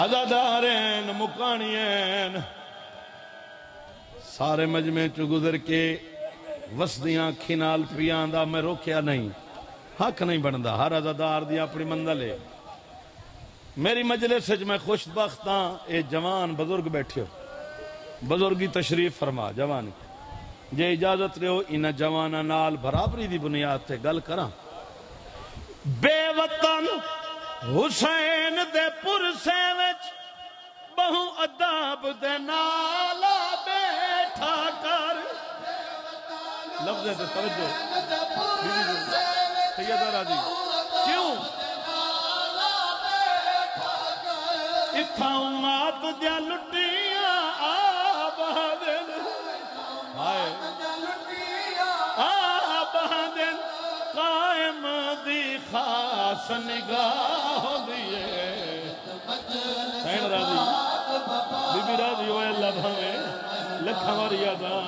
عزادارین مکانین سارے مجمع چو گزر کے وسدیاں کھینال پیان دا میں روکیا نہیں، حق نہیں بندا، ہر عزادار دی اپنی منزل ہے۔ میری مجلس سے میں خوش بخت ہاں، اے جوان بزرگ بیٹھے ہو، بزرگی تشریف فرما جوانی جے اجازت رہو انہ جوانا نال برابری دی بنیاد تے گل کراں۔ بے وطن حسین دے پرسے وچ بہو اداب دے نالا بیٹھا کر، لفظ ہے توجہ سیدہ راضی کیوں اتھا امات دیا لٹیاں آبادن آبادن قائم دی خاص نگاہ دیئے سین راضی بی بی راضی ہوئے اللہ بھامے لکھا وریادہ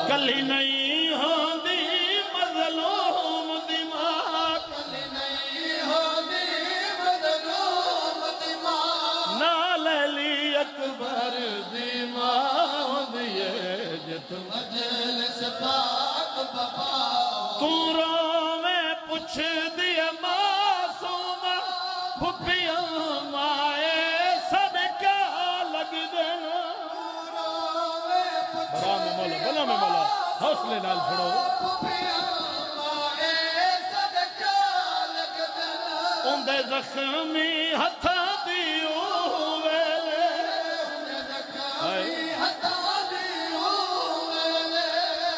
کلی نہیں ہوندی مظلوم دماغ نال علی اکبر دماغ دیئے جت مجلس پاک بابا تو رویں پچھ دیئے معصومہ پھپیاں مائے صدقہ لگ دینا برام مولا بلا میں مولا حوصلے نال پھڑو اندے زخمی ہتھا دیو ویلے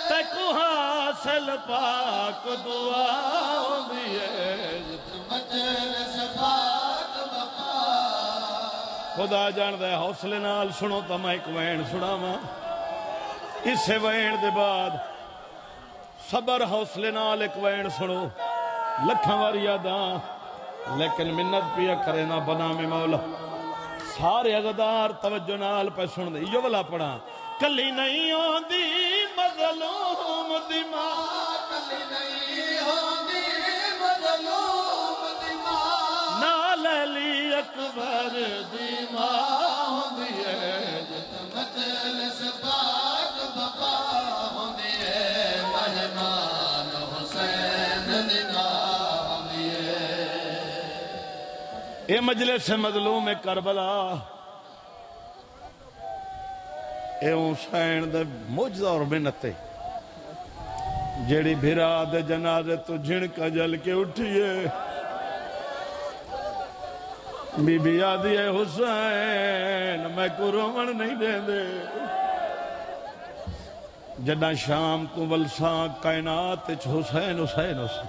تیکو حاصل پاک دعا دیئے خدا جان دے حوصلے نال سنو تا میں ایک وین سنا ماں اسے وین دے بعد صبر حوصلے نال ایک وین سنو لکھاں واری یاداں لیکن منت پیا کرے نہ بنا میں مولا سارے عزادار توجہ نال پہ سن دے یہ والا پڑھا کلی نہیں ہوندی مظلوم دماغ کلی نہیں ہوندی مظلوم دماغ نال علی اکبر دماغ ہوندی جت مجلس پاک بابا ہوندی ہے مہمان حسین دماغ ہوندی اے مجلس مظلوم کربلا اے حسین دے معجزہ اور منتے جیڑی بھرا دے جنازے تو جھنکا جل کے اٹھئے بی بی آدھی ہے حسین میں کو رومن نہیں دے دے جدہ شام تو ولساں کائنات حسین حسین حسین